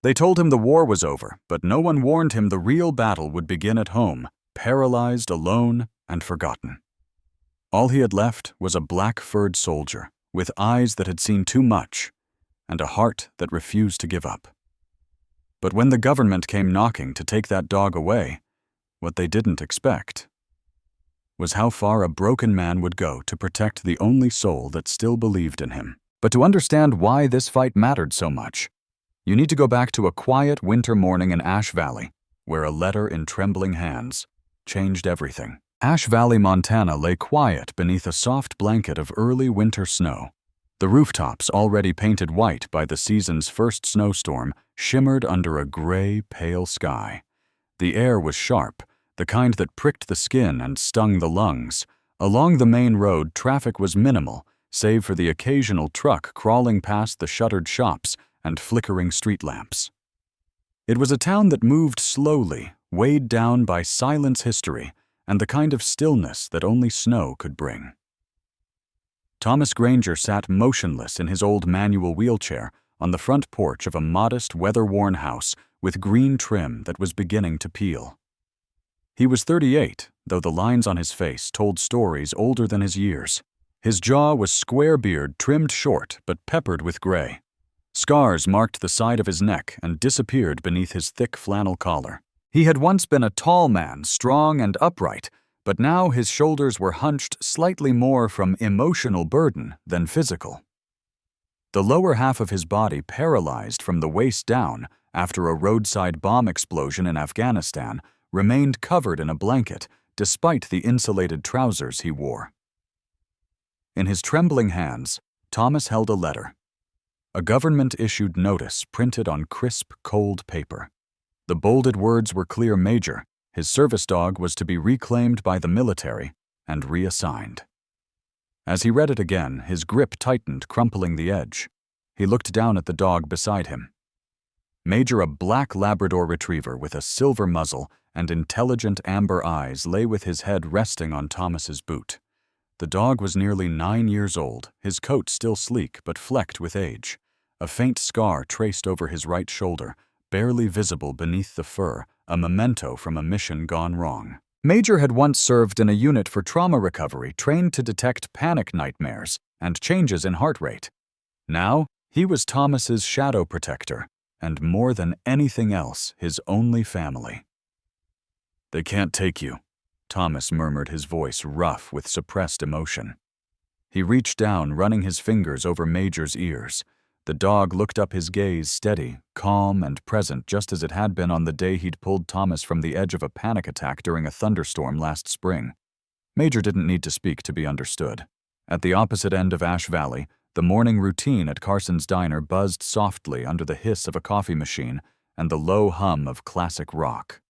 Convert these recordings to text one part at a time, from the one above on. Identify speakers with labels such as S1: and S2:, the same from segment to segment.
S1: They told him the war was over, but no one warned him the real battle would begin at home, paralyzed, alone, and forgotten. All he had left was a black-furred soldier, with eyes that had seen too much, and a heart that refused to give up. But when the government came knocking to take that dog away, what they didn't expect was how far a broken man would go to protect the only soul that still believed in him. But to understand why this fight mattered so much, you need to go back to a quiet winter morning in Ash Valley, where a letter in trembling hands changed everything. Ash Valley, Montana lay quiet beneath a soft blanket of early winter snow. The rooftops, already painted white by the season's first snowstorm, shimmered under a gray, pale sky. The air was sharp, the kind that pricked the skin and stung the lungs. Along the main road, traffic was minimal, save for the occasional truck crawling past the shuttered shops and flickering street lamps. It was a town that moved slowly, weighed down by silence, history, and the kind of stillness that only snow could bring. Thomas Granger sat motionless in his old manual wheelchair on the front porch of a modest, weather-worn house with green trim that was beginning to peel. He was 38, though the lines on his face told stories older than his years. His jaw was square beard trimmed short but peppered with gray. Scars marked the side of his neck and disappeared beneath his thick flannel collar. He had once been a tall man, strong and upright, but now his shoulders were hunched slightly more from emotional burden than physical. The lower half of his body, paralyzed from the waist down after a roadside bomb explosion in Afghanistan, remained covered in a blanket despite the insulated trousers he wore. In his trembling hands, Thomas held a letter. A government-issued notice printed on crisp, cold paper. The bolded words were clear: Major. His service dog was to be reclaimed by the military and reassigned. As he read it again, his grip tightened, crumpling the edge. He looked down at the dog beside him. Major, a black Labrador retriever with a silver muzzle and intelligent amber eyes, lay with his head resting on Thomas's boot. The dog was nearly 9 years old, his coat still sleek but flecked with age. A faint scar traced over his right shoulder, barely visible beneath the fur, a memento from a mission gone wrong. Major had once served in a unit for trauma recovery trained to detect panic nightmares and changes in heart rate. Now, he was Thomas's shadow protector, and more than anything else, his only family. "They can't take you," Thomas murmured, his voice rough with suppressed emotion. He reached down, running his fingers over Major's ears. The dog looked up, his gaze steady, calm, and present, just as it had been on the day he'd pulled Thomas from the edge of a panic attack during a thunderstorm last spring. Major didn't need to speak to be understood. At the opposite end of Ash Valley, the morning routine at Carson's Diner buzzed softly under the hiss of a coffee machine and the low hum of classic rock.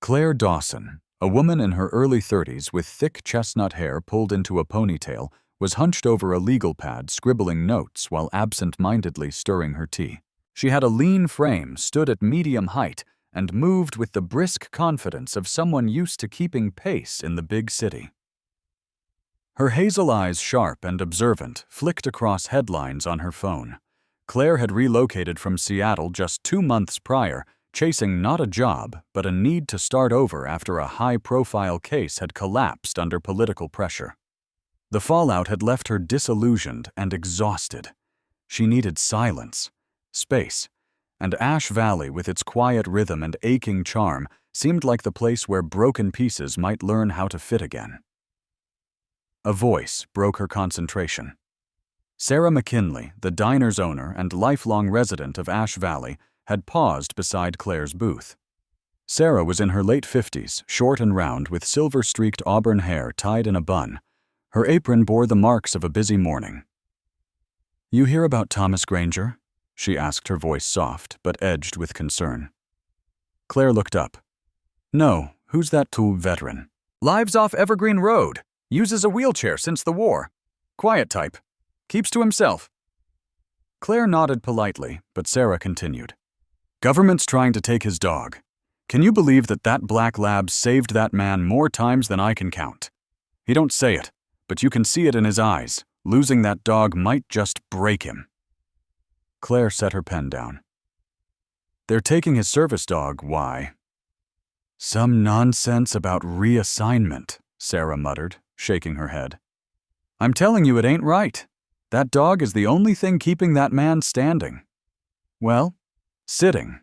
S1: Claire Dawson, a woman in her early 30s with thick chestnut hair pulled into a ponytail, was hunched over a legal pad scribbling notes while absent-mindedly stirring her tea. She had a lean frame, stood at medium height, and moved with the brisk confidence of someone used to keeping pace in the big city. Her hazel eyes, sharp and observant, flicked across headlines on her phone. Claire had relocated from Seattle just 2 months prior, chasing not a job, but a need to start over after a high-profile case had collapsed under political pressure. The fallout had left her disillusioned and exhausted. She needed silence, space, and Ash Valley, with its quiet rhythm and aching charm, seemed like the place where broken pieces might learn how to fit again. A voice broke her concentration. Sarah McKinley, the diner's owner and lifelong resident of Ash Valley, had paused beside Claire's booth. Sarah was in her late 50s, short and round, with silver-streaked auburn hair tied in a bun. Her apron bore the marks of a busy morning. "You hear about Thomas Granger?" she asked, her voice soft but edged with concern. Claire looked up. "No, who's that tall veteran?" "Lives off Evergreen Road. Uses a wheelchair since the war. Quiet type. Keeps to himself." Claire nodded politely, but Sarah continued. "Government's trying to take his dog. Can you believe that black lab saved that man more times than I can count? He don't say it, but you can see it in his eyes. Losing that dog might just break him." Claire set her pen down. They're taking his service dog, why? Some nonsense about reassignment, Sarah muttered, shaking her head. I'm telling you it ain't right. That dog is the only thing keeping that man standing. Well, sitting.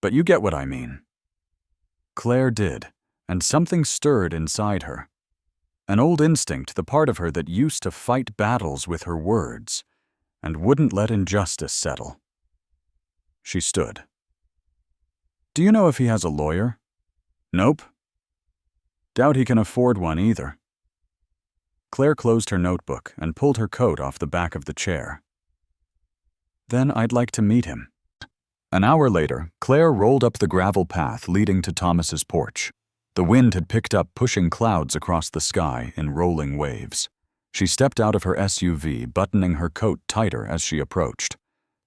S1: But you get what I mean. Claire did, and something stirred inside her. An old instinct, the part of her that used to fight battles with her words, and wouldn't let injustice settle. She stood. Do you know if he has a lawyer? Nope. Doubt he can afford one either. Claire closed her notebook and pulled her coat off the back of the chair. Then I'd like to meet him. An hour later, Claire rolled up the gravel path leading to Thomas's porch. The wind had picked up, pushing clouds across the sky in rolling waves. She stepped out of her SUV, buttoning her coat tighter as she approached.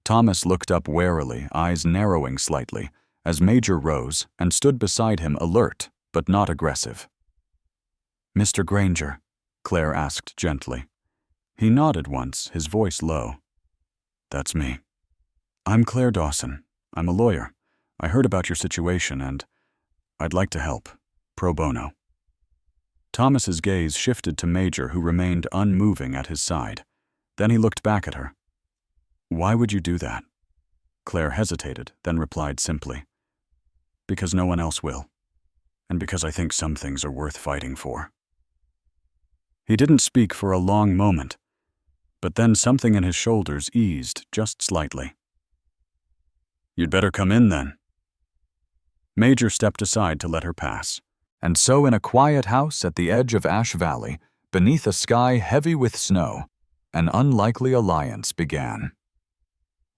S1: Thomas looked up warily, eyes narrowing slightly, as Major rose and stood beside him, alert but not aggressive. Mr. Granger, Claire asked gently. He nodded once, his voice low. That's me. I'm Claire Dawson. I'm a lawyer. I heard about your situation and I'd like to help. Pro bono. Thomas's gaze shifted to Major, who remained unmoving at his side. Then he looked back at her. Why would you do that? Claire hesitated, then replied simply. Because no one else will. And because I think some things are worth fighting for. He didn't speak for a long moment, but then something in his shoulders eased just slightly. You'd better come in then. Major stepped aside to let her pass. And so in a quiet house at the edge of Ash Valley, beneath a sky heavy with snow, an unlikely alliance began.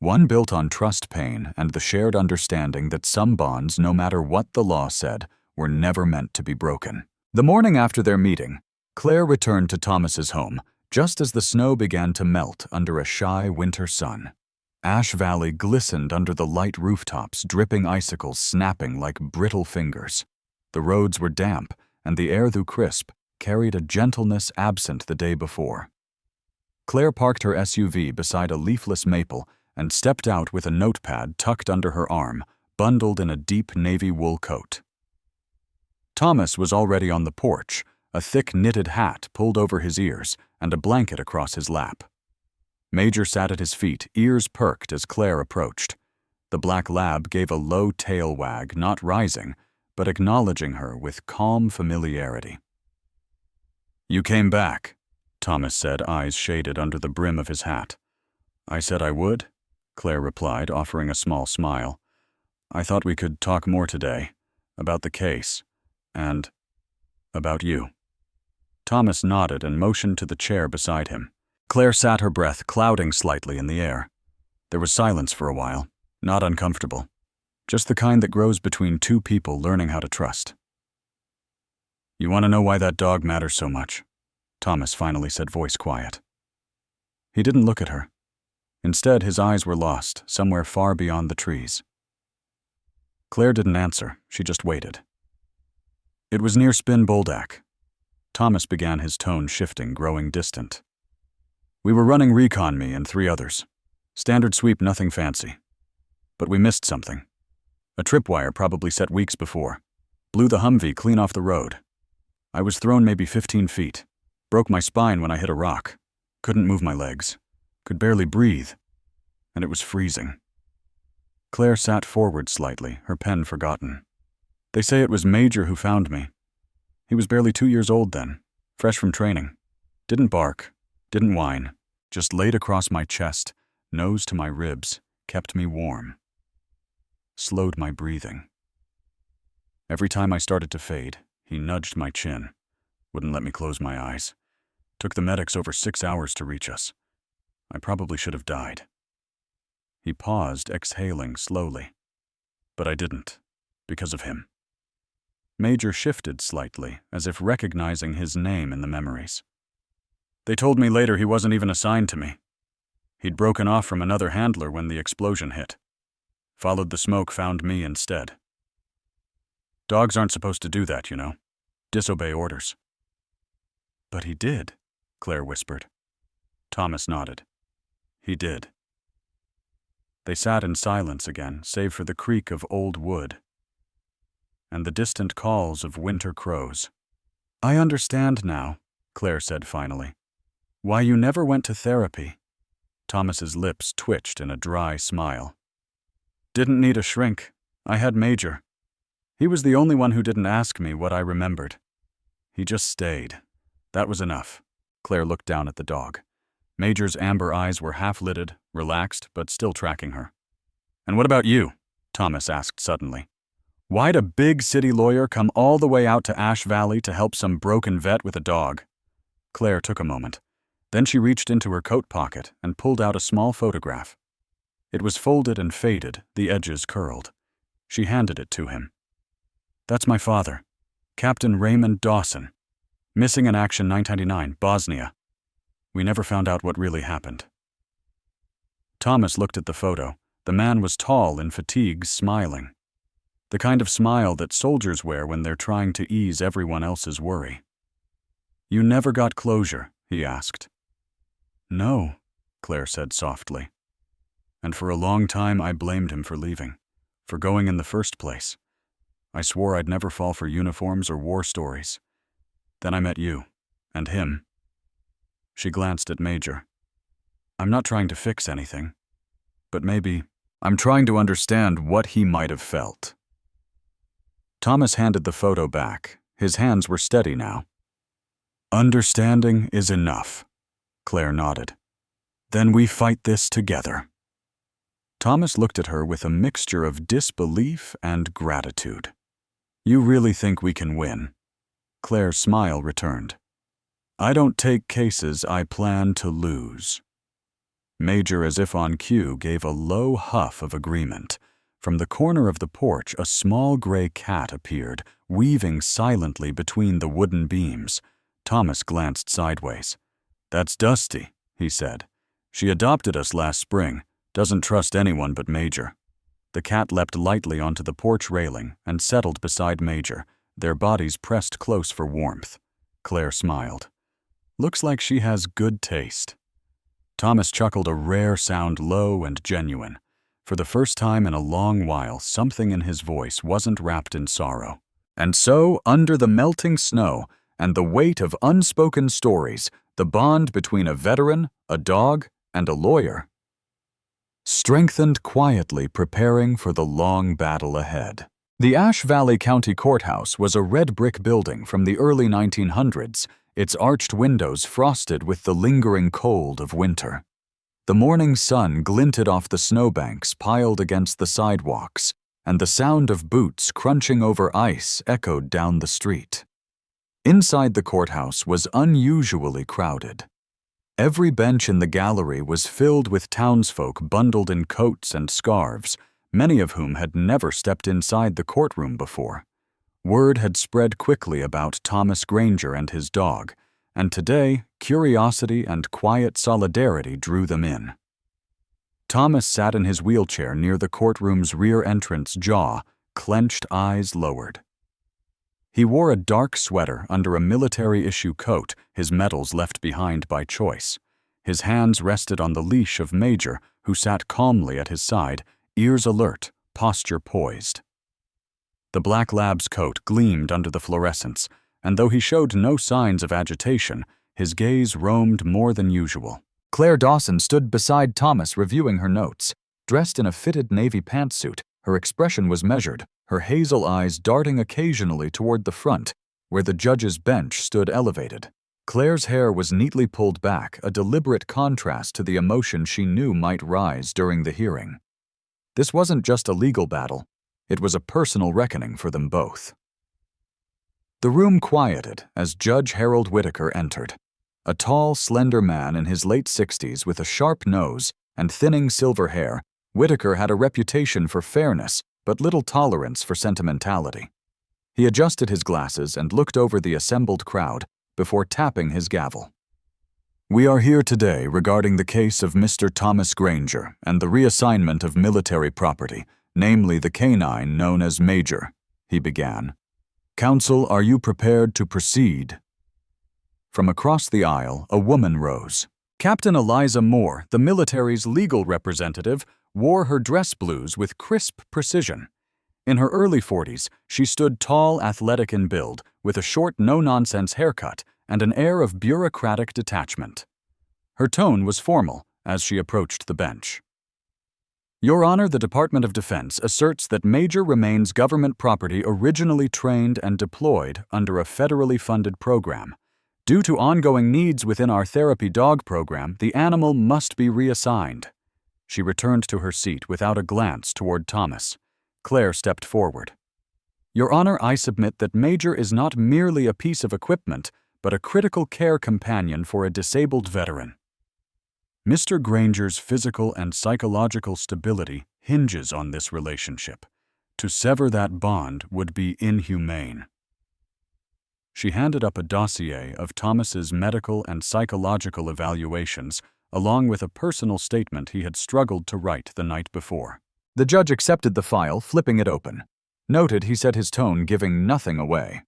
S1: One built on trust pain and the shared understanding that some bonds, no matter what the law said, were never meant to be broken. The morning after their meeting, Claire returned to Thomas's home, just as the snow began to melt under a shy winter sun. Ash Valley glistened under the light rooftops, dripping icicles snapping like brittle fingers. The roads were damp, and the air, though crisp, carried a gentleness absent the day before. Claire parked her SUV beside a leafless maple and stepped out with a notepad tucked under her arm, bundled in a deep navy wool coat. Thomas was already on the porch, a thick knitted hat pulled over his ears and a blanket across his lap. Major sat at his feet, ears perked as Claire approached. The black lab gave a low tail wag, not rising, but acknowledging her with calm familiarity. You came back, Thomas said, eyes shaded under the brim of his hat. I said I would, Claire replied, offering a small smile. I thought we could talk more today, about the case, and about you. Thomas nodded and motioned to the chair beside him. Claire sat, her breath clouding slightly in the air. There was silence for a while, not uncomfortable. Just the kind that grows between two people learning how to trust. You want to know why that dog matters so much? Thomas finally said, voice quiet. He didn't look at her. Instead, his eyes were lost, somewhere far beyond the trees. Claire didn't answer, she just waited. It was near Spin Boldak. Thomas began, his tone shifting, growing distant. We were running recon, me and 3 others. Standard sweep, nothing fancy. But we missed something. A tripwire probably set weeks before. Blew the Humvee clean off the road. I was thrown maybe 15 feet. Broke my spine when I hit a rock. Couldn't move my legs. Could barely breathe. And it was freezing. Claire sat forward slightly, her pen forgotten. They say it was Major who found me. He was barely 2 years old then, fresh from training. Didn't bark, didn't whine, just laid across my chest, nose to my ribs, kept me warm. Slowed my breathing. Every time I started to fade, he nudged my chin. Wouldn't let me close my eyes. Took the medics over 6 hours to reach us. I probably should have died. He paused, exhaling slowly. But I didn't, because of him. Major shifted slightly, as if recognizing his name in the memories. They told me later he wasn't even assigned to me. He'd broken off from another handler when the explosion hit. Followed the smoke, found me instead. Dogs aren't supposed to do that, you know. Disobey orders. But he did, Claire whispered. Thomas nodded. He did. They sat in silence again, save for the creak of old wood and the distant calls of winter crows. "I understand now," Claire said finally. "Why you never went to therapy." Thomas's lips twitched in a dry smile. "Didn't need a shrink. I had Major. He was the only one who didn't ask me what I remembered. He just stayed. That was enough." Claire looked down at the dog. Major's amber eyes were half-lidded, relaxed, but still tracking her. "And what about you?" Thomas asked suddenly. "Why'd a big city lawyer come all the way out to Ash Valley to help some broken vet with a dog?" Claire took a moment. Then she reached into her coat pocket and pulled out a small photograph. It was folded and faded, the edges curled. She handed it to him. "That's my father, Captain Raymond Dawson. Missing in action 1999, Bosnia. We never found out what really happened." Thomas looked at the photo. The man was tall in fatigues, smiling. The kind of smile that soldiers wear when they're trying to ease everyone else's worry. "You never got closure?" he asked. "No," Claire said softly. "And for a long time I blamed him for leaving, for going in the first place. I swore I'd never fall for uniforms or war stories. Then I met you, and him." She glanced at Major. "I'm not trying to fix anything, but maybe I'm trying to understand what he might have felt." Thomas handed the photo back. His hands were steady now. "Understanding is enough," Claire nodded. "Then we fight this together." Thomas looked at her with a mixture of disbelief and gratitude. "You really think we can win?" Claire's smile returned. "I don't take cases I plan to lose." Major, as if on cue, gave a low huff of agreement. From the corner of the porch, a small gray cat appeared, weaving silently between the wooden beams. Thomas glanced sideways. "That's Dusty," he said. "She adopted us last spring. Doesn't trust anyone but Major." The cat leapt lightly onto the porch railing and settled beside Major, their bodies pressed close for warmth. Claire smiled. "Looks like she has good taste." Thomas chuckled, a rare sound, low and genuine. For the first time in a long while, something in his voice wasn't wrapped in sorrow. And so, under the melting snow and the weight of unspoken stories, the bond between a veteran, a dog, and a lawyer strengthened quietly, preparing for the long battle ahead. The Ash Valley County Courthouse was a red brick building from the early 1900s, its arched windows frosted with the lingering cold of winter. The morning sun glinted off the snowbanks piled against the sidewalks, and the sound of boots crunching over ice echoed down the street. Inside the courthouse was unusually crowded. Every bench in the gallery was filled with townsfolk bundled in coats and scarves, many of whom had never stepped inside the courtroom before. Word had spread quickly about Thomas Granger and his dog, and today, curiosity and quiet solidarity drew them in. Thomas sat in his wheelchair near the courtroom's rear entrance, jaw, clenched, eyes lowered. He wore a dark sweater under a military-issue coat, his medals left behind by choice. His hands rested on the leash of Major, who sat calmly at his side, ears alert, posture poised. The black lab's coat gleamed under the fluorescence, and though he showed no signs of agitation, his gaze roamed more than usual. Claire Dawson stood beside Thomas reviewing her notes. Dressed in a fitted navy pantsuit, her expression was measured, her hazel eyes darting occasionally toward the front, where the judge's bench stood elevated. Claire's hair was neatly pulled back, a deliberate contrast to the emotion she knew might rise during the hearing. This wasn't just a legal battle, it was a personal reckoning for them both. The room quieted as Judge Harold Whitaker entered. A tall, slender man in his late 60s with a sharp nose and thinning silver hair, Whitaker had a reputation for fairness but little tolerance for sentimentality. He adjusted his glasses and looked over the assembled crowd before tapping his gavel. "We are here today regarding the case of Mr. Thomas Granger and the reassignment of military property, namely the canine known as Major," he began. "Counsel, are you prepared to proceed?" From across the aisle, a woman rose. Captain Eliza Moore, the military's legal representative, wore her dress blues with crisp precision. In her early 40s, she stood tall, athletic in build, with a short, no-nonsense haircut and an air of bureaucratic detachment. Her tone was formal as she approached the bench. Your Honor, the Department of Defense asserts that Major remains government property originally trained and deployed under a federally funded program. Due to ongoing needs within our therapy dog program, the animal must be reassigned. She returned to her seat without a glance toward Thomas. Claire stepped forward. Your Honor, I submit that Major is not merely a piece of equipment, but a critical care companion for a disabled veteran. Mr. Granger's physical and psychological stability hinges on this relationship. To sever that bond would be inhumane. She handed up a dossier of Thomas's medical and psychological evaluations, along with a personal statement he had struggled to write the night before. The judge accepted the file, flipping it open. Noted, he said, his tone giving nothing away.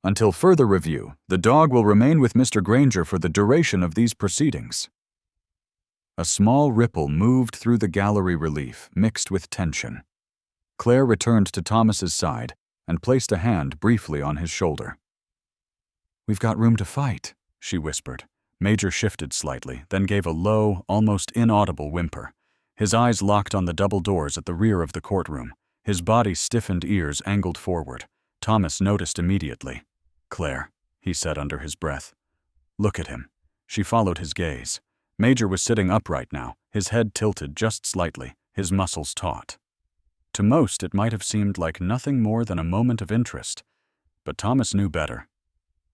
S1: Until further review, the dog will remain with Mr. Granger for the duration of these proceedings. A small ripple moved through the gallery relief, mixed with tension. Claire returned to Thomas's side and placed a hand briefly on his shoulder. We've got room to fight, she whispered. Major shifted slightly, then gave a low, almost inaudible whimper. His eyes locked on the double doors at the rear of the courtroom. His body's stiffened ears angled forward. Thomas noticed immediately. Claire, he said under his breath. Look at him. She followed his gaze. Major was sitting upright now, his head tilted just slightly, his muscles taut. To most, it might have seemed like nothing more than a moment of interest. But Thomas knew better.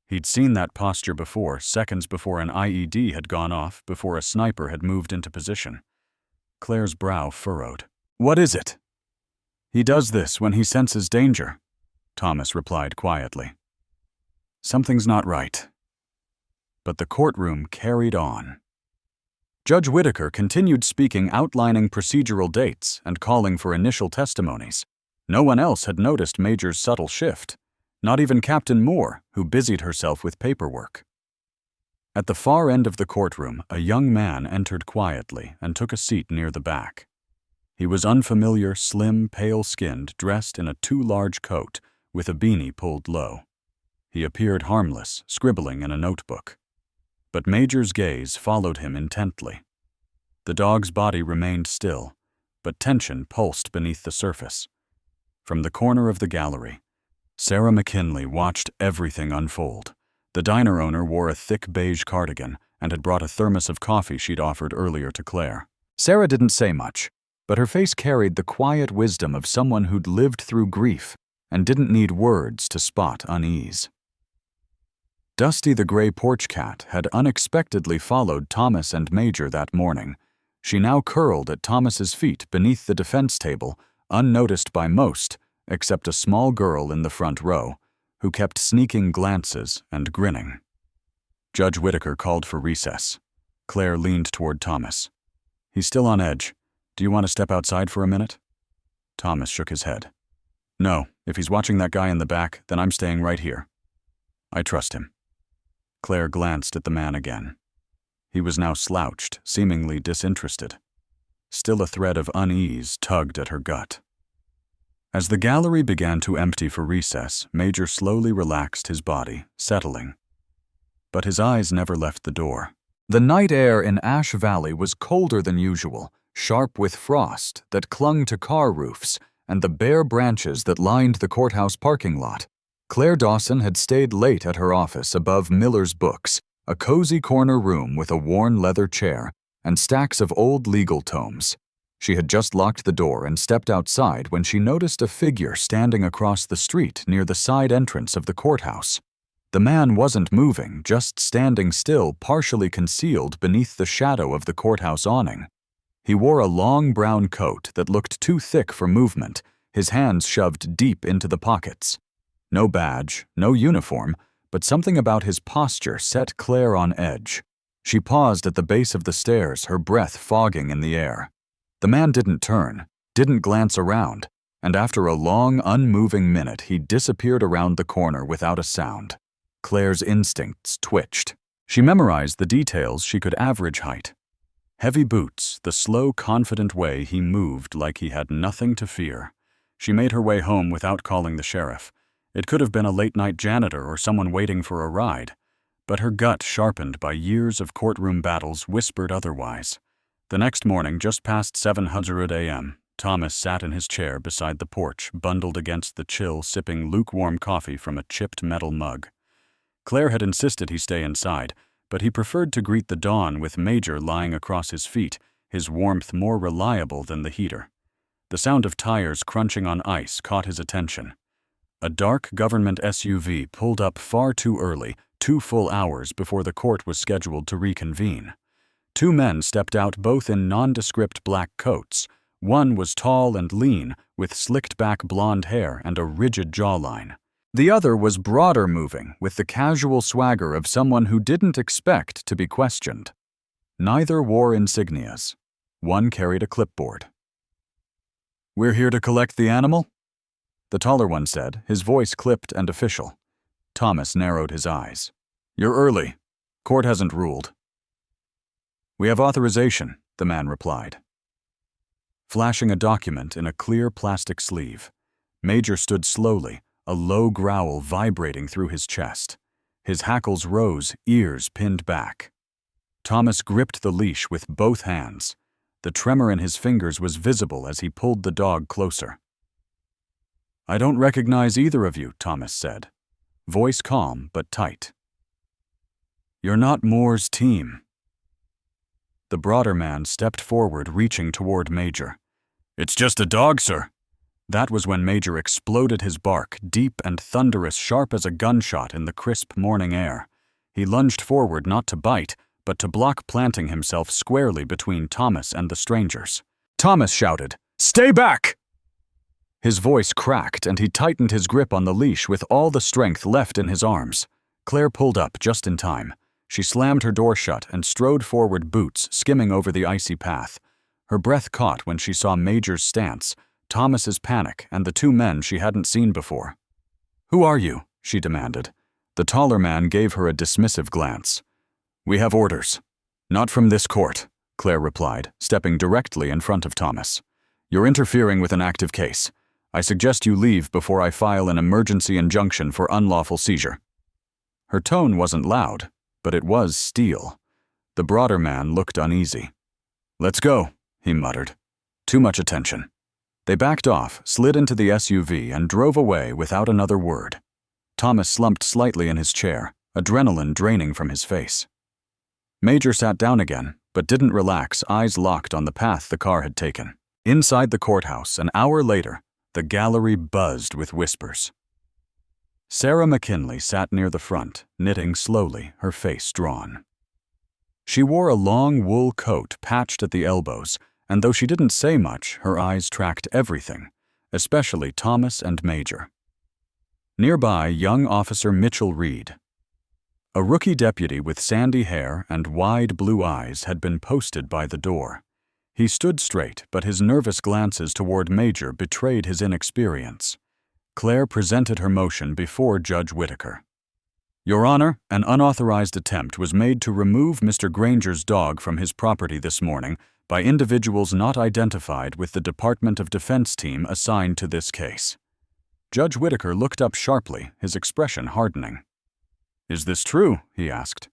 S1: He'd seen that posture before, seconds before an IED had gone off, before a sniper had moved into position. Claire's brow furrowed. What is it? He does this when he senses danger, Thomas replied quietly. Something's not right. But the courtroom carried on. Judge Whitaker continued speaking, outlining procedural dates and calling for initial testimonies. No one else had noticed Major's subtle shift, not even Captain Moore, who busied herself with paperwork. At the far end of the courtroom, a young man entered quietly and took a seat near the back. He was unfamiliar, slim, pale-skinned, dressed in a too large coat, with a beanie pulled low. He appeared harmless, scribbling in a notebook. But Major's gaze followed him intently. The dog's body remained still, but tension pulsed beneath the surface. From the corner of the gallery, Sarah McKinley watched everything unfold. The diner owner wore a thick beige cardigan and had brought a thermos of coffee she'd offered earlier to Claire. Sarah didn't say much, but her face carried the quiet wisdom of someone who'd lived through grief and didn't need words to spot unease. Dusty the gray porch cat had unexpectedly followed Thomas and Major that morning. She now curled at Thomas's feet beneath the defense table, unnoticed by most, except a small girl in the front row, who kept sneaking glances and grinning. Judge Whitaker called for recess. Claire leaned toward Thomas. He's still on edge. Do you want to step outside for a minute? Thomas shook his head. No, if he's watching that guy in the back, then I'm staying right here. I trust him. Claire glanced at the man again. He was now slouched, seemingly disinterested. Still a thread of unease tugged at her gut. As the gallery began to empty for recess, Major slowly relaxed his body, settling. But his eyes never left the door. The night air in Ash Valley was colder than usual, sharp with frost that clung to car roofs and the bare branches that lined the courthouse parking lot. Claire Dawson had stayed late at her office above Miller's Books, a cozy corner room with a worn leather chair and stacks of old legal tomes. She had just locked the door and stepped outside when she noticed a figure standing across the street near the side entrance of the courthouse. The man wasn't moving, just standing still, partially concealed beneath the shadow of the courthouse awning. He wore a long brown coat that looked too thick for movement, his hands shoved deep into the pockets. No badge, no uniform, but something about his posture set Claire on edge. She paused at the base of the stairs, her breath fogging in the air. The man didn't turn, didn't glance around, and after a long, unmoving minute, he disappeared around the corner without a sound. Claire's instincts twitched. She memorized the details she could average height. Heavy boots, the slow, confident way he moved like he had nothing to fear. She made her way home without calling the sheriff. It could have been a late-night janitor or someone waiting for a ride. But her gut, sharpened by years of courtroom battles, whispered otherwise. The next morning, just past 7:00 a.m., Thomas sat in his chair beside the porch, bundled against the chill, sipping lukewarm coffee from a chipped metal mug. Claire had insisted he stay inside, but he preferred to greet the dawn with Major lying across his feet, his warmth more reliable than the heater. The sound of tires crunching on ice caught his attention. A dark government SUV pulled up far too early, 2 full hours before the court was scheduled to reconvene. 2 men stepped out, both in nondescript black coats. One was tall and lean, with slicked-back blonde hair and a rigid jawline. The other was broader moving, with the casual swagger of someone who didn't expect to be questioned. Neither wore insignias. One carried a clipboard. "We're here to collect the animal?" The taller one said, his voice clipped and official. Thomas narrowed his eyes. "You're early. Court hasn't ruled." "We have authorization," the man replied, flashing a document in a clear plastic sleeve. Major stood slowly, a low growl vibrating through his chest. His hackles rose, ears pinned back. Thomas gripped the leash with both hands. The tremor in his fingers was visible as he pulled the dog closer. "I don't recognize either of you," Thomas said, voice calm but tight. "You're not Moore's team." The broader man stepped forward, reaching toward Major. "It's just a dog, sir." That was when Major exploded his bark, deep and thunderous, sharp as a gunshot in the crisp morning air. He lunged forward not to bite, but to block, planting himself squarely between Thomas and the strangers. Thomas shouted, "Stay back!" His voice cracked and he tightened his grip on the leash with all the strength left in his arms. Claire pulled up just in time. She slammed her door shut and strode forward, boots skimming over the icy path. Her breath caught when she saw Major's stance, Thomas's panic, and the 2 men she hadn't seen before. "Who are you?" she demanded. The taller man gave her a dismissive glance. "We have orders." "Not from this court," Claire replied, stepping directly in front of Thomas. "You're interfering with an active case. I suggest you leave before I file an emergency injunction for unlawful seizure." Her tone wasn't loud, but it was steel. The broader man looked uneasy. "Let's go," he muttered. "Too much attention." They backed off, slid into the SUV, and drove away without another word. Thomas slumped slightly in his chair, adrenaline draining from his face. Major sat down again, but didn't relax, eyes locked on the path the car had taken. Inside the courthouse, an hour later, the gallery buzzed with whispers. Sarah McKinley sat near the front, knitting slowly, her face drawn. She wore a long wool coat patched at the elbows, and though she didn't say much, her eyes tracked everything, especially Thomas and Major. Nearby, young Officer Mitchell Reed. A rookie deputy with sandy hair and wide blue eyes had been posted by the door. He stood straight, but his nervous glances toward Major betrayed his inexperience. Claire presented her motion before Judge Whitaker. "Your Honor, an unauthorized attempt was made to remove Mr. Granger's dog from his property this morning by individuals not identified with the Department of Defense team assigned to this case." Judge Whitaker looked up sharply, his expression hardening. "Is this true?" he asked.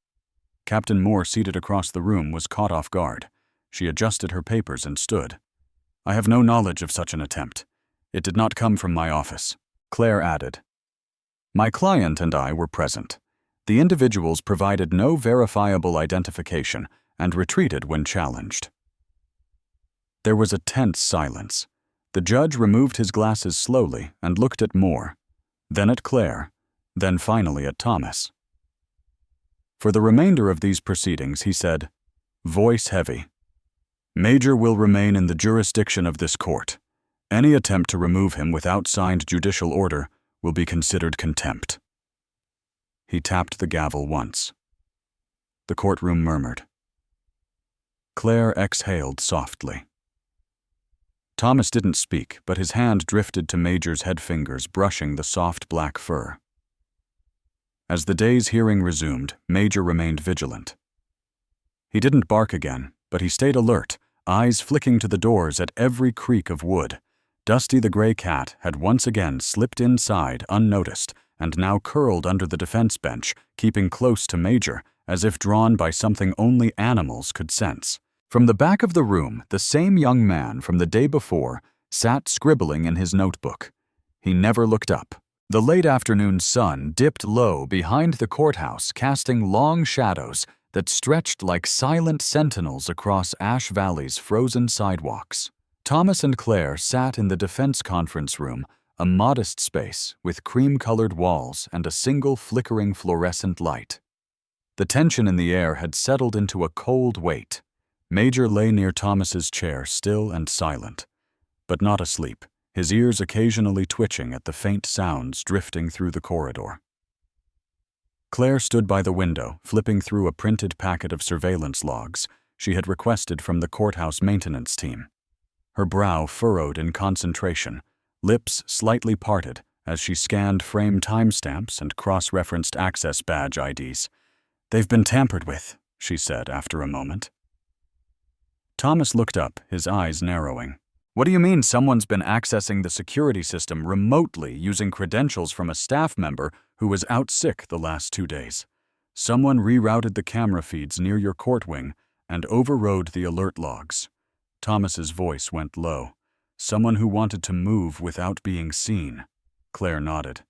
S1: Captain Moore, seated across the room, was caught off guard. She adjusted her papers and stood. "I have no knowledge of such an attempt. It did not come from my office," Claire added. "My client and I were present. The individuals provided no verifiable identification and retreated when challenged." There was a tense silence. The judge removed his glasses slowly and looked at Moore, then at Claire, then finally at Thomas. For the remainder of these proceedings, he said, voice heavy, "Major will remain in the jurisdiction of this court. Any attempt to remove him without signed judicial order will be considered contempt." He tapped the gavel once. The courtroom murmured. Claire exhaled softly. Thomas didn't speak, but his hand drifted to Major's head fingers, brushing the soft black fur. As the day's hearing resumed, Major remained vigilant. He didn't bark again, But he stayed alert, eyes flicking to the doors at every creak of wood. Dusty the gray cat had once again slipped inside unnoticed and now curled under the defense bench, keeping close to Major, as if drawn by something only animals could sense. From the back of the room, the same young man from the day before sat scribbling in his notebook. He never looked up. The late afternoon sun dipped low behind the courthouse, casting long shadows that stretched like silent sentinels across Ash Valley's frozen sidewalks. Thomas and Claire sat in the defense conference room, a modest space with cream-colored walls and a single flickering fluorescent light. The tension in the air had settled into a cold weight. Major lay near Thomas's chair, still and silent, but not asleep, his ears occasionally twitching at the faint sounds drifting through the corridor. Claire stood by the window, flipping through a printed packet of surveillance logs she had requested from the courthouse maintenance team. Her brow furrowed in concentration, lips slightly parted as she scanned frame timestamps and cross-referenced access badge IDs. "They've been tampered with," she said after a moment. Thomas looked up, his eyes narrowing. "What do you mean someone's been accessing the security system remotely using credentials from a staff member who was out sick the last 2 days? Someone rerouted the camera feeds near your court wing and overrode the alert logs." Thomas's voice went low. "Someone who wanted to move without being seen." Claire nodded.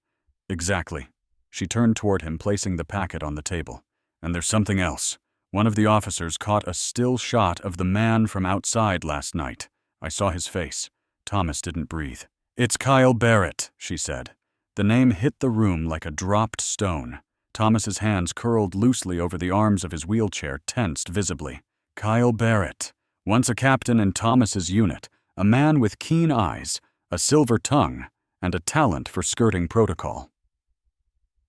S1: "Exactly." She turned toward him, placing the packet on the table. "And there's something else. One of the officers caught a still shot of the man from outside last night. I saw his face." Thomas didn't breathe. "It's Kyle Barrett," she said. The name hit the room like a dropped stone. Thomas's hands curled loosely over the arms of his wheelchair, tensed visibly. Kyle Barrett. Once a captain in Thomas's unit, a man with keen eyes, a silver tongue, and a talent for skirting protocol.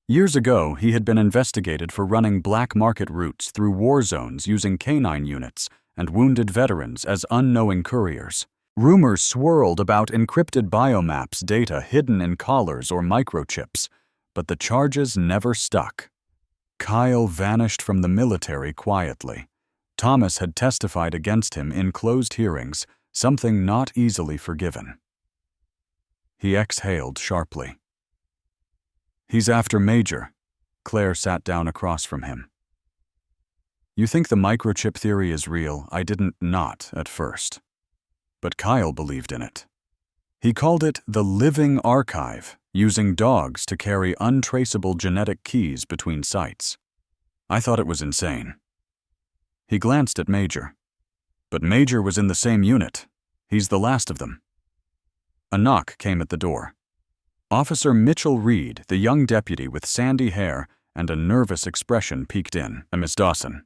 S1: Years ago, he had been investigated for running black market routes through war zones using canine units and wounded veterans as unknowing couriers. Rumors swirled about encrypted biomaps data hidden in collars or microchips, but the charges never stuck. Kyle vanished from the military quietly. Thomas had testified against him in closed hearings, something not easily forgiven. He exhaled sharply. "He's after Major." Claire sat down across from him. "You think the microchip theory is real? I didn't not at first. But Kyle believed in it. He called it the living archive, using dogs to carry untraceable genetic keys between sites. I thought it was insane." He glanced at Major. "But Major was in the same unit. He's the last of them." A knock came at the door. Officer Mitchell Reed, the young deputy with sandy hair and a nervous expression, peeked in. "Miss Dawson."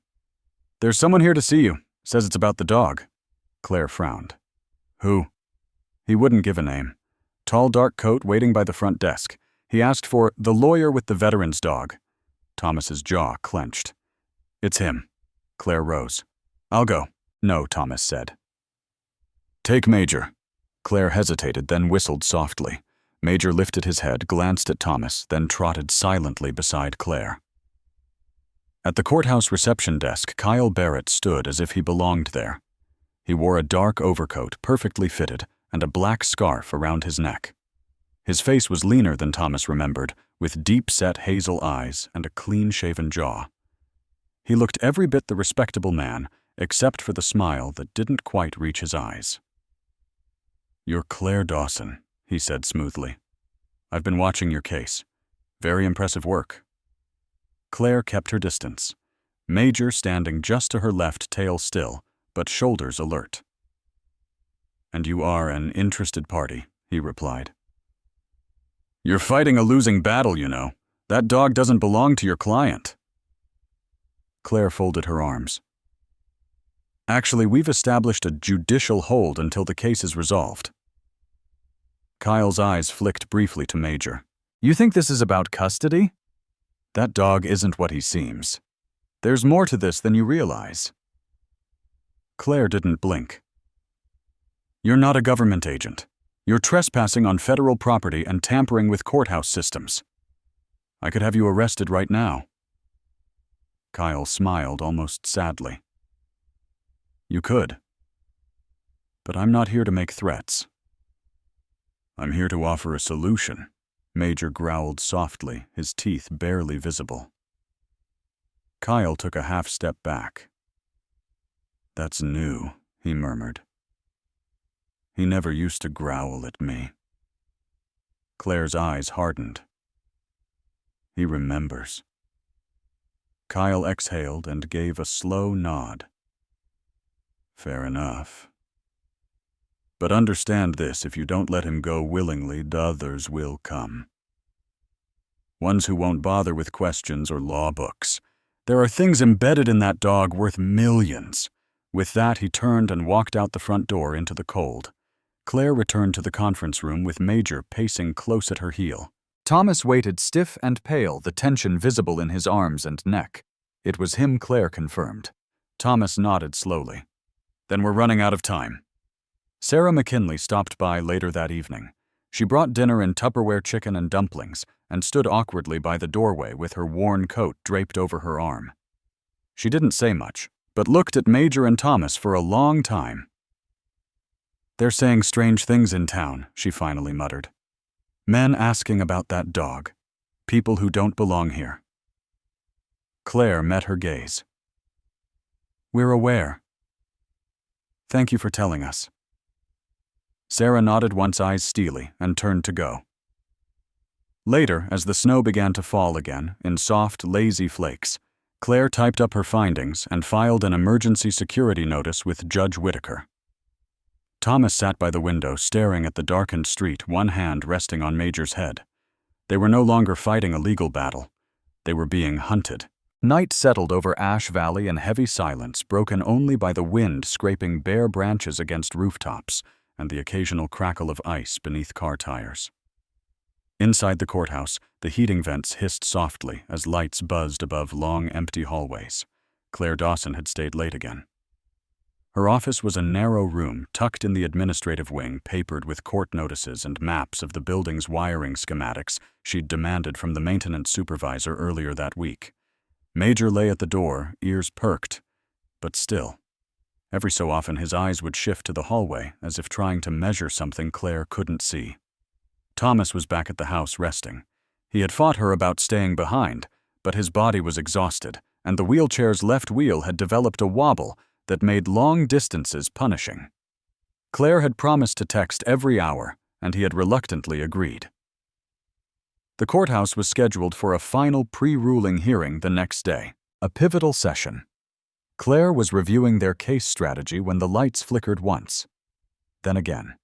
S1: "There's someone here to see you. Says it's about the dog." Claire frowned. "Who?" He wouldn't give a name. Tall dark coat waiting by the front desk. He asked for the lawyer with the veteran's dog. Thomas's jaw clenched. "It's him." Claire rose. "I'll go." "No," Thomas said. "Take Major." Claire hesitated, then whistled softly. Major lifted his head, glanced at Thomas, then trotted silently beside Claire. At the courthouse reception desk, Kyle Barrett stood as if he belonged there. He wore a dark overcoat, perfectly fitted, and a black scarf around his neck. His face was leaner than Thomas remembered, with deep-set hazel eyes and a clean-shaven jaw. He looked every bit the respectable man, except for the smile that didn't quite reach his eyes. "You're Claire Dawson," he said smoothly. "I've been watching your case. Very impressive work." Claire kept her distance, Major standing just to her left, tail still, but shoulders alert. "And you are an interested party," he replied. "You're fighting a losing battle, you know. That dog doesn't belong to your client." Claire folded her arms. "Actually, we've established a judicial hold until the case is resolved." Kyle's eyes flicked briefly to Major. "You think this is about custody?" "That dog isn't what he seems. There's more to this than you realize." Claire didn't blink. "You're not a government agent. You're trespassing on federal property and tampering with courthouse systems. I could have you arrested right now." Kyle smiled almost sadly. You could. But I'm not here to make threats. I'm here to offer a solution, Major growled softly, his teeth barely visible. Kyle took a half step back. That's new, he murmured. He never used to growl at me. Claire's eyes hardened. He remembers. Kyle exhaled and gave a slow nod. Fair enough. But understand this, if you don't let him go willingly, the others will come. Ones who won't bother with questions or law books. There are things embedded in that dog worth millions. With that, he turned and walked out the front door into the cold. Claire returned to the conference room with Major pacing close at her heel. Thomas waited stiff and pale, the tension visible in his arms and neck. It was him, Claire confirmed. Thomas nodded slowly. Then we're running out of time. Sarah McKinley stopped by later that evening. She brought dinner in Tupperware chicken and dumplings and stood awkwardly by the doorway with her worn coat draped over her arm. She didn't say much, but looked at Major and Thomas for a long time. They're saying strange things in town, she finally muttered. Men asking about that dog. People who don't belong here. Claire met her gaze. We're aware. Thank you for telling us. Sarah nodded once, eyes steely, and turned to go. Later, as the snow began to fall again, in soft, lazy flakes, Claire typed up her findings and filed an emergency security notice with Judge Whitaker. Thomas sat by the window, staring at the darkened street, one hand resting on Major's head. They were no longer fighting a legal battle. They were being hunted. Night settled over Ash Valley in heavy silence, broken only by the wind scraping bare branches against rooftops and the occasional crackle of ice beneath car tires. Inside the courthouse, the heating vents hissed softly as lights buzzed above long, empty hallways. Claire Dawson had stayed late again. Her office was a narrow room tucked in the administrative wing, papered with court notices and maps of the building's wiring schematics she'd demanded from the maintenance supervisor earlier that week. Major lay at the door, ears perked, but still. Every so often his eyes would shift to the hallway, as if trying to measure something Claire couldn't see. Thomas was back at the house resting. He had fought her about staying behind, but his body was exhausted, and the wheelchair's left wheel had developed a wobble that made long distances punishing. Claire had promised to text every hour, and he had reluctantly agreed. The courthouse was scheduled for a final pre-ruling hearing the next day, a pivotal session. Claire was reviewing their case strategy when the lights flickered once, then again.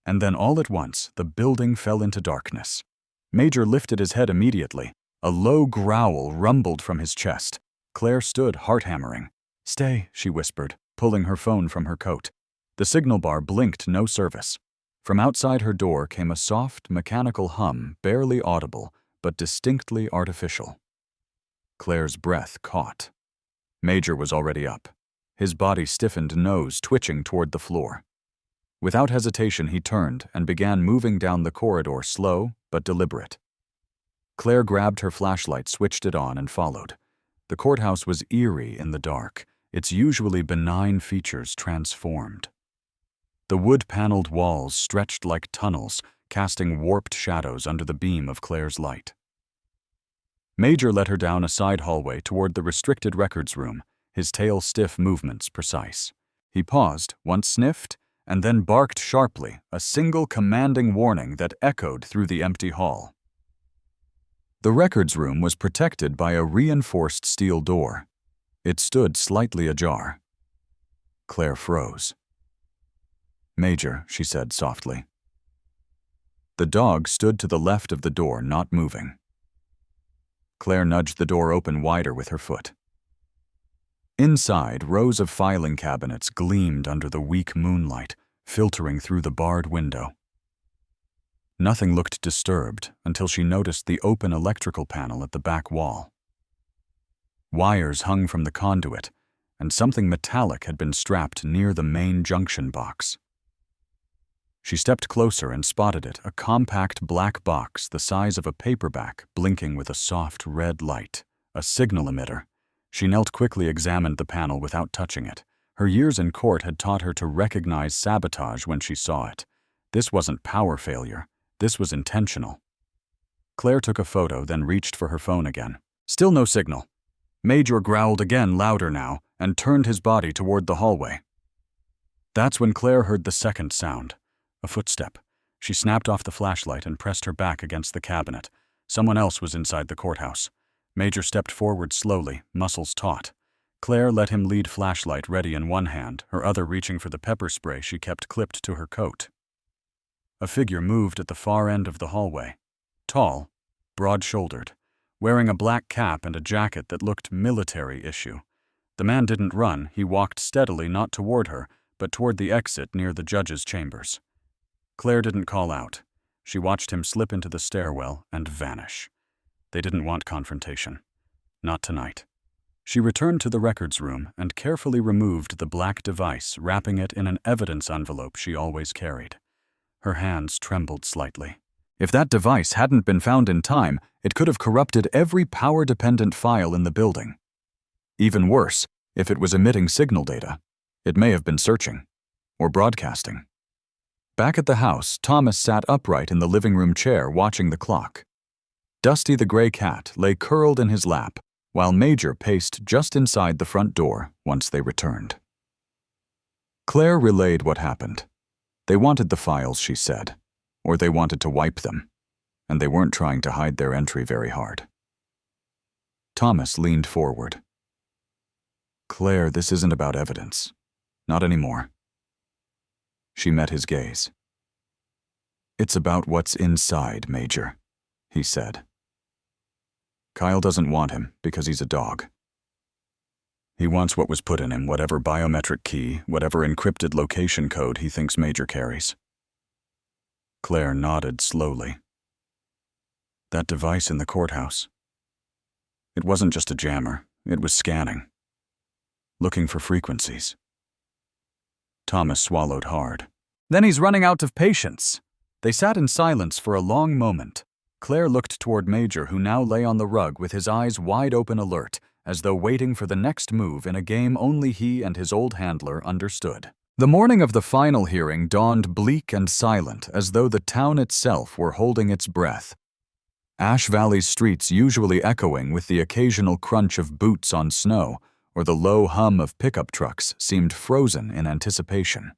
S1: And then all at once, the building fell into darkness. Major lifted his head immediately. A low growl rumbled from his chest. Claire stood, heart-hammering. "Stay," she whispered, pulling her phone from her coat. The signal bar blinked no service. From outside her door came a soft, mechanical hum, barely audible, but distinctly artificial. Claire's breath caught. Major was already up, his body stiffened, nose twitching toward the floor. Without hesitation, he turned and began moving down the corridor, slow but deliberate. Claire grabbed her flashlight, switched it on, and followed. The courthouse was eerie in the dark, its usually benign features transformed. The wood-paneled walls stretched like tunnels, casting warped shadows under the beam of Claire's light. Major led her down a side hallway toward the restricted records room, his tail-stiff movements precise. He paused, once sniffed, and then barked sharply, a single commanding warning that echoed through the empty hall. The records room was protected by a reinforced steel door. It stood slightly ajar. Claire froze. "Major," she said softly. The dog stood to the left of the door, not moving. Claire nudged the door open wider with her foot. Inside, rows of filing cabinets gleamed under the weak moonlight, filtering through the barred window. Nothing looked disturbed until she noticed the open electrical panel at the back wall. Wires hung from the conduit, and something metallic had been strapped near the main junction box. She stepped closer and spotted it, a compact black box the size of a paperback blinking with a soft red light, a signal emitter. She knelt quickly, examined the panel without touching it, Her years in court had taught her to recognize sabotage when she saw it. This wasn't power failure. This was intentional. Claire took a photo, then reached for her phone again. Still no signal. Major growled again, louder now, and turned his body toward the hallway. That's when Claire heard the second sound. A footstep. She snapped off the flashlight and pressed her back against the cabinet. Someone else was inside the courthouse. Major stepped forward slowly, muscles taut. Claire let him lead, flashlight ready in one hand, her other reaching for the pepper spray she kept clipped to her coat. A figure moved at the far end of the hallway. Tall, broad-shouldered, wearing a black cap and a jacket that looked military-issue. The man didn't run, he walked steadily, not toward her, but toward the exit near the judge's chambers. Claire didn't call out. She watched him slip into the stairwell and vanish. They didn't want confrontation. Not tonight. She returned to the records room and carefully removed the black device, wrapping it in an evidence envelope she always carried. Her hands trembled slightly. If that device hadn't been found in time, it could have corrupted every power-dependent file in the building. Even worse, if it was emitting signal data, it may have been searching or broadcasting. Back at the house, Thomas sat upright in the living room chair watching the clock. Dusty the gray cat lay curled in his lap, while Major paced just inside the front door once they returned. Claire relayed what happened. They wanted the files, she said, or they wanted to wipe them, and they weren't trying to hide their entry very hard. Thomas leaned forward. Claire, this isn't about evidence. Not anymore. She met his gaze. It's about what's inside, Major, he said. Kyle doesn't want him because he's a dog. He wants what was put in him, whatever biometric key, whatever encrypted location code he thinks Major carries. Claire nodded slowly. That device in the courthouse. It wasn't just a jammer, it was scanning. Looking for frequencies. Thomas swallowed hard. Then he's running out of patience. They sat in silence for a long moment. Claire looked toward Major, who now lay on the rug with his eyes wide open, alert, as though waiting for the next move in a game only he and his old handler understood. The morning of the final hearing dawned bleak and silent, as though the town itself were holding its breath. Ash Valley's streets usually echoing with the occasional crunch of boots on snow, or the low hum of pickup trucks, seemed frozen in anticipation.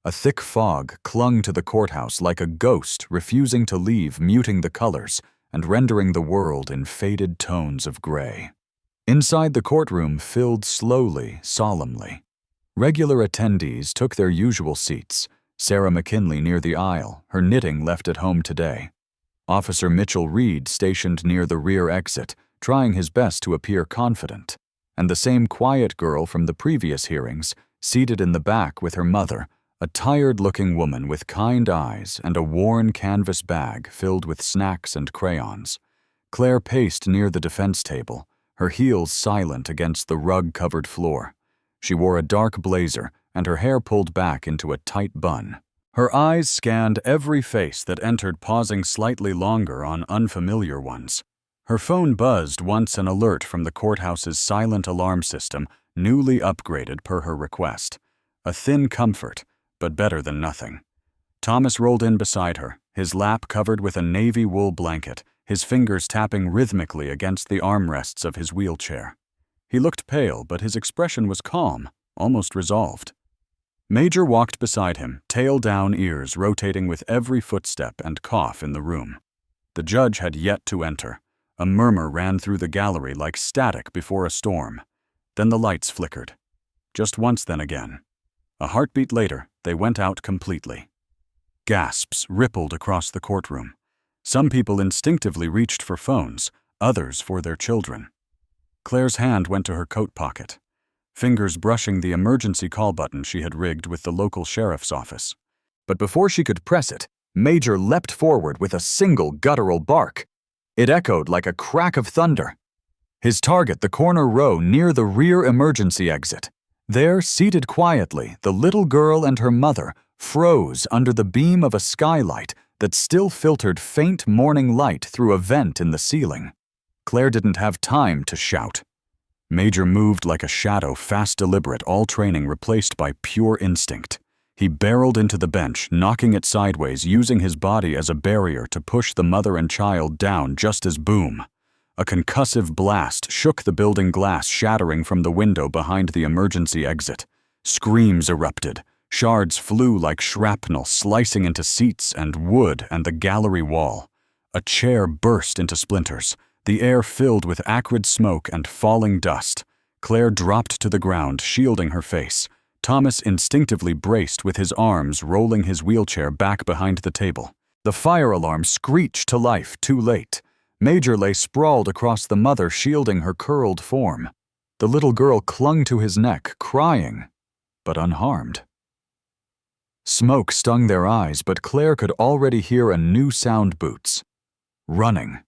S1: A thick fog clung to the courthouse like a ghost, refusing to leave, muting the colors and rendering the world in faded tones of gray. Inside, the courtroom filled slowly, solemnly. Regular attendees took their usual seats, Sarah McKinley near the aisle, her knitting left at home today. Officer Mitchell Reed stationed near the rear exit, trying his best to appear confident, and the same quiet girl from the previous hearings, seated in the back with her mother, a tired-looking woman with kind eyes and a worn canvas bag filled with snacks and crayons. Claire paced near the defense table, her heels silent against the rug-covered floor. She wore a dark blazer and her hair pulled back into a tight bun. Her eyes scanned every face that entered, pausing slightly longer on unfamiliar ones. Her phone buzzed once, an alert from the courthouse's silent alarm system, newly upgraded per her request. A thin comfort, but better than nothing. Thomas rolled in beside her, his lap covered with a navy wool blanket, his fingers tapping rhythmically against the armrests of his wheelchair. He looked pale, but his expression was calm, almost resolved. Major walked beside him, tail down, ears rotating with every footstep and cough in the room. The judge had yet to enter. A murmur ran through the gallery like static before a storm. Then the lights flickered. Just once, then again. A heartbeat later, they went out completely. Gasps rippled across the courtroom. Some people instinctively reached for phones, others for their children. Claire's hand went to her coat pocket, fingers brushing the emergency call button she had rigged with the local sheriff's office. But before she could press it, Major leapt forward with a single guttural bark. It echoed like a crack of thunder. His target, the corner row near the rear emergency exit. There, seated quietly, the little girl and her mother froze under the beam of a skylight that still filtered faint morning light through a vent in the ceiling. Claire didn't have time to shout. Major moved like a shadow, fast, deliberate, all training replaced by pure instinct. He barreled into the bench, knocking it sideways, using his body as a barrier to push the mother and child down just as boom. A concussive blast shook the building glass, shattering from the window behind the emergency exit. Screams erupted. Shards flew like shrapnel, slicing into seats and wood and the gallery wall. A chair burst into splinters, the air filled with acrid smoke and falling dust. Claire dropped to the ground, shielding her face. Thomas instinctively braced with his arms, rolling his wheelchair back behind the table. The fire alarm screeched to life, too late. Major lay sprawled across the mother, shielding her curled form. The little girl clung to his neck, crying, but unharmed. Smoke stung their eyes, but Claire could already hear a new sound: boots. Running.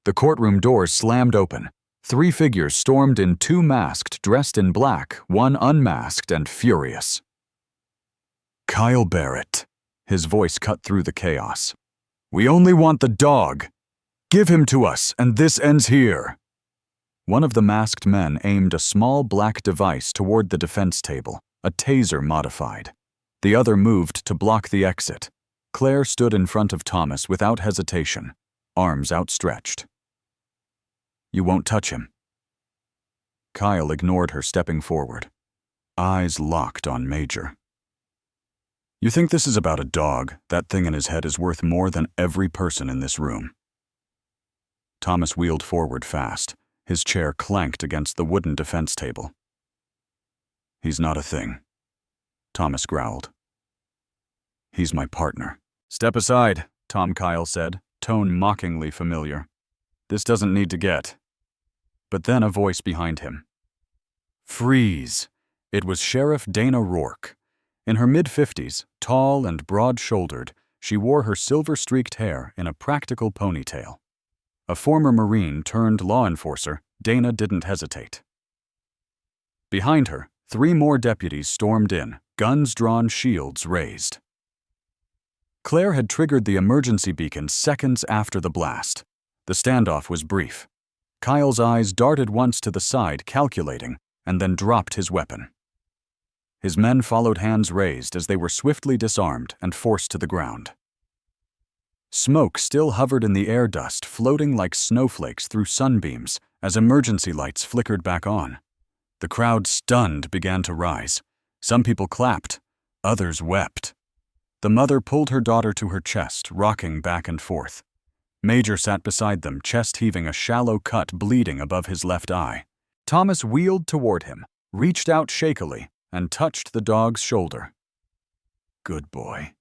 S1: The courtroom doors slammed open. 3 figures stormed in, 2 masked, dressed in black, 1 unmasked and furious. "Kyle Barrett," his voice cut through the chaos. "We only want the dog. Give him to us, and this ends here." One of the masked men aimed a small black device toward the defense table, a taser modified. The other moved to block the exit. Claire stood in front of Thomas without hesitation, arms outstretched. "You won't touch him." Kyle ignored her, stepping forward, eyes locked on Major. "You think this is about a dog? That thing in his head is worth more than every person in this room." Thomas wheeled forward fast. His chair clanked against the wooden defense table. "He's not a thing," Thomas growled. "He's my partner." "Step aside," Tom Kyle said, tone mockingly familiar. "This doesn't need to get." But then a voice behind him. "Freeze!" It was Sheriff Dana Rourke. In her mid-50s, tall and broad-shouldered, she wore her silver-streaked hair in a practical ponytail. A former Marine turned law enforcer, Dana didn't hesitate. Behind her, 3 more deputies stormed in, guns drawn, shields raised. Claire had triggered the emergency beacon seconds after the blast. The standoff was brief. Kyle's eyes darted once to the side, calculating, and then dropped his weapon. His men followed, hands raised, as they were swiftly disarmed and forced to the ground. Smoke still hovered in the air dust, floating like snowflakes through sunbeams as emergency lights flickered back on. The crowd, stunned, began to rise. Some people clapped, others wept. The mother pulled her daughter to her chest, rocking back and forth. Major sat beside them, chest heaving, a shallow cut bleeding above his left eye. Thomas wheeled toward him, reached out shakily, and touched the dog's shoulder. "Good boy,"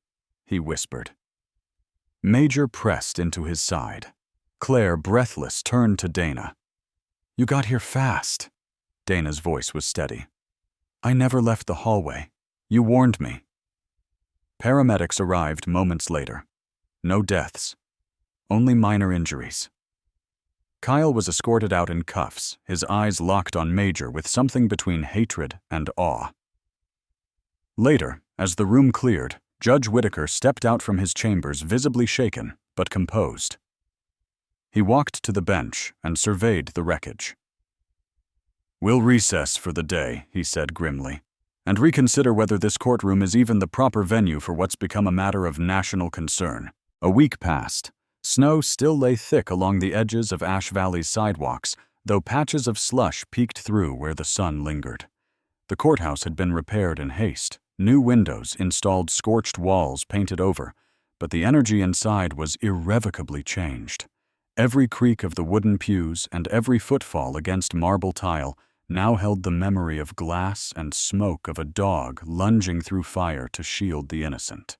S1: he whispered. Major pressed into his side. Claire, breathless, turned to Dana. "You got here fast." Dana's voice was steady. "I never left the hallway. You warned me." Paramedics arrived moments later. No deaths. Only minor injuries. Kyle was escorted out in cuffs, his eyes locked on Major with something between hatred and awe. Later, as the room cleared, Judge Whitaker stepped out from his chambers, visibly shaken, but composed. He walked to the bench and surveyed the wreckage. "We'll recess for the day," he said grimly, "and reconsider whether this courtroom is even the proper venue for what's become a matter of national concern." A week passed. Snow still lay thick along the edges of Ash Valley's sidewalks, though patches of slush peeked through where the sun lingered. The courthouse had been repaired in haste, new windows installed, scorched walls painted over, but the energy inside was irrevocably changed. Every creak of the wooden pews and every footfall against marble tile now held the memory of glass and smoke of a dog lunging through fire to shield the innocent.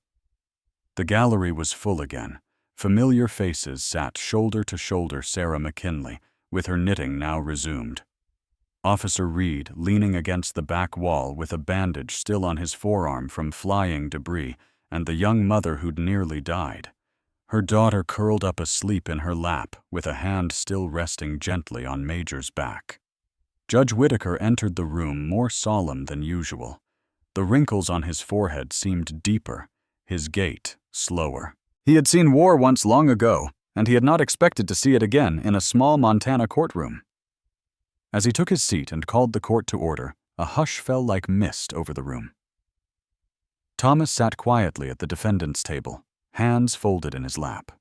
S1: The gallery was full again. Familiar faces sat shoulder to shoulder Sarah McKinley, with her knitting now resumed. Officer Reed, leaning against the back wall with a bandage still on his forearm from flying debris, and the young mother who'd nearly died. Her daughter curled up asleep in her lap, with a hand still resting gently on Major's back. Judge Whitaker entered the room more solemn than usual. The wrinkles on his forehead seemed deeper, his gait slower. He had seen war once long ago, and he had not expected to see it again in a small Montana courtroom. As he took his seat and called the court to order, a hush fell like mist over the room. Thomas sat quietly at the defendant's table, hands folded in his lap.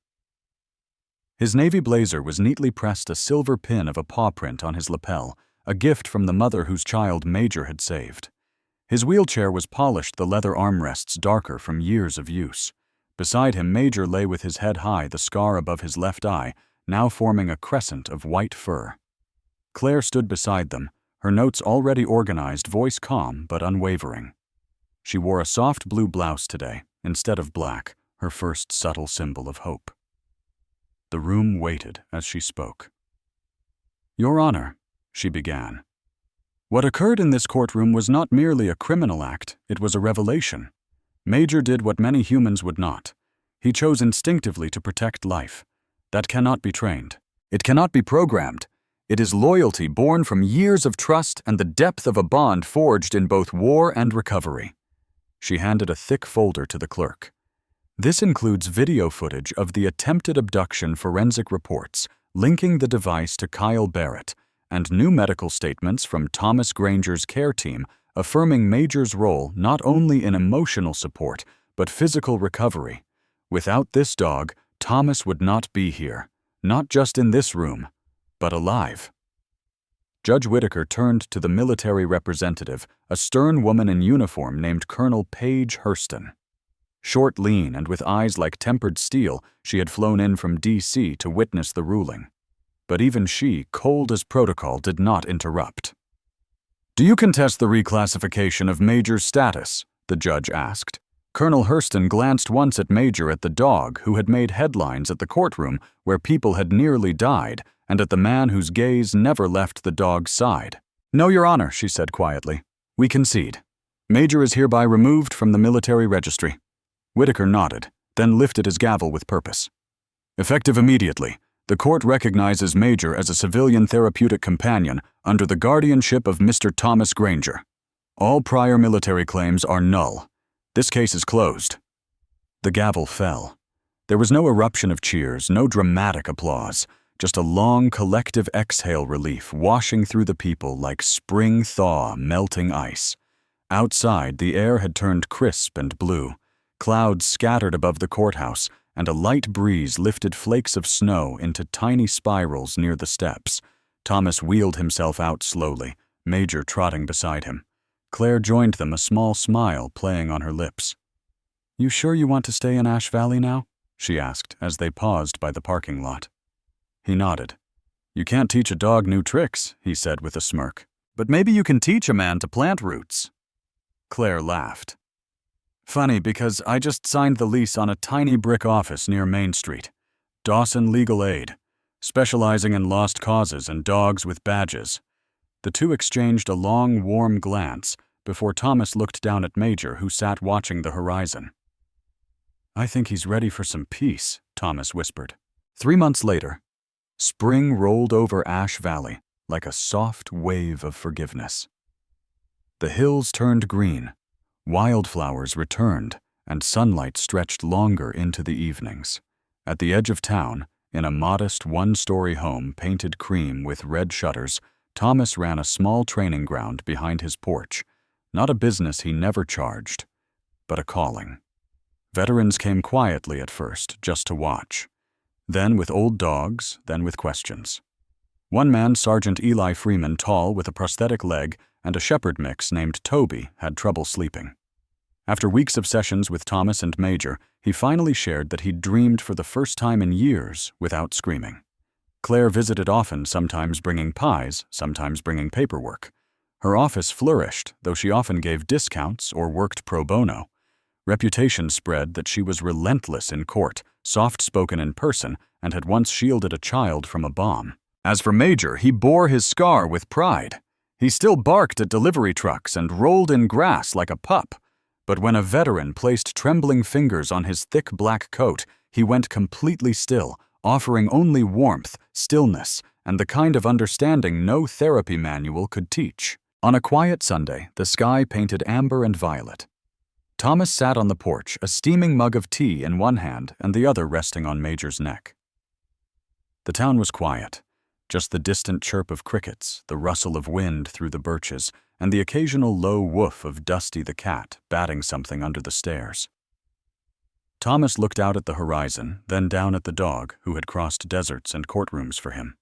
S1: His navy blazer was neatly pressed a silver pin of a paw print on his lapel, a gift from the mother whose child Major had saved. His wheelchair was polished, the leather armrests darker from years of use. Beside him, Major lay with his head high, the scar above his left eye now forming a crescent of white fur. Claire stood beside them, her notes already organized, voice calm but unwavering. She wore a soft blue blouse today, instead of black, her first subtle symbol of hope. The room waited as she spoke. "Your Honor," she began, "what occurred in this courtroom was not merely a criminal act, it was a revelation. Major did what many humans would not. He chose instinctively to protect life. That cannot be trained. It cannot be programmed. It is loyalty born from years of trust and the depth of a bond forged in both war and recovery." She handed a thick folder to the clerk. "This includes video footage of the attempted abduction forensic reports linking the device to Kyle Barrett, and new medical statements from Thomas Granger's care team affirming Major's role not only in emotional support, but physical recovery. Without this dog, Thomas would not be here, not just in this room, but alive." Judge Whitaker turned to the military representative, a stern woman in uniform named Colonel Paige Hurston. Short, lean, and with eyes like tempered steel, she had flown in from D.C. to witness the ruling. But even she, cold as protocol, did not interrupt. "Do you contest the reclassification of Major's status?" the judge asked. Colonel Hurston glanced once at Major, at the dog who had made headlines at the courtroom where people had nearly died, and at the man whose gaze never left the dog's side. "No, Your Honor," she said quietly. "We concede. Major is hereby removed from the military registry." Whitaker nodded, then lifted his gavel with purpose. "Effective immediately, the court recognizes Major as a civilian therapeutic companion under the guardianship of Mr. Thomas Granger. All prior military claims are null. This case is closed." The gavel fell. There was no eruption of cheers, no dramatic applause, just a long collective exhale, relief washing through the people like spring thaw melting ice. Outside, the air had turned crisp and blue. Clouds scattered above the courthouse, and a light breeze lifted flakes of snow into tiny spirals near the steps. Thomas wheeled himself out slowly, Major trotting beside him. Claire joined them, a small smile playing on her lips. "You sure you want to stay in Ash Valley now?" she asked as they paused by the parking lot. He nodded. "You can't teach a dog new tricks," he said with a smirk. "But maybe you can teach a man to plant roots." Claire laughed. "Funny, because I just signed the lease on a tiny brick office near Main Street. Dawson Legal Aid, specializing in lost causes and dogs with badges." The two exchanged a long, warm glance before Thomas looked down at Major, who sat watching the horizon. "I think he's ready for some peace," Thomas whispered. 3 months later, spring rolled over Ash Valley like a soft wave of forgiveness. The hills turned green, wildflowers returned, and sunlight stretched longer into the evenings. At the edge of town, in a modest one-story home painted cream with red shutters, Thomas ran a small training ground behind his porch. Not a business he never charged, but a calling. Veterans came quietly at first, just to watch. Then with old dogs, then with questions. One man, Sergeant Eli Freeman, tall with a prosthetic leg and a shepherd mix named Toby, had trouble sleeping. After weeks of sessions with Thomas and Major, he finally shared that he'd dreamed for the first time in years without screaming. Claire visited often, sometimes bringing pies, sometimes bringing paperwork. Her office flourished, though she often gave discounts or worked pro bono. Reputation spread that she was relentless in court, soft-spoken in person, and had once shielded a child from a bomb. As for Major, he bore his scar with pride. He still barked at delivery trucks and rolled in grass like a pup. But when a veteran placed trembling fingers on his thick black coat, he went completely still, offering only warmth, stillness, and the kind of understanding no therapy manual could teach. On a quiet Sunday, the sky painted amber and violet. Thomas sat on the porch, a steaming mug of tea in one hand and the other resting on Major's neck. The town was quiet. Just the distant chirp of crickets, the rustle of wind through the birches, and the occasional low woof of Dusty the cat batting something under the stairs. Thomas looked out at the horizon, then down at the dog who had crossed deserts and courtrooms for him.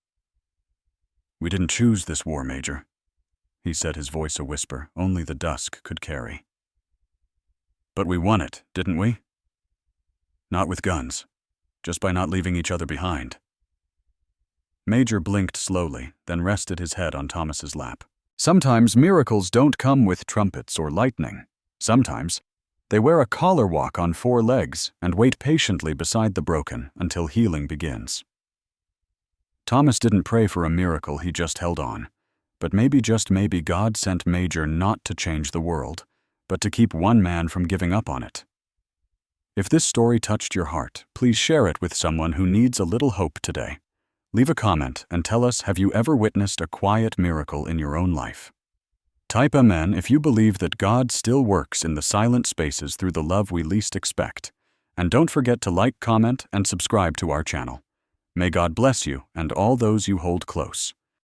S1: "We didn't choose this war, Major," he said, his voice a whisper only the dusk could carry. "But we won it, didn't we? Not with guns, just by not leaving each other behind." Major blinked slowly, then rested his head on Thomas's lap. "Sometimes miracles don't come with trumpets or lightning. Sometimes they wear a collar walk on 4 legs and wait patiently beside the broken until healing begins." Thomas didn't pray for a miracle, he just held on. But maybe, just maybe, God sent Major not to change the world, but to keep one man from giving up on it. If this story touched your heart, please share it with someone who needs a little hope today. Leave a comment and tell us, have you ever witnessed a quiet miracle in your own life? Type Amen if you believe that God still works in the silent spaces through the love we least expect. And don't forget to like, comment, and subscribe to our channel. May God bless you and all those you hold close.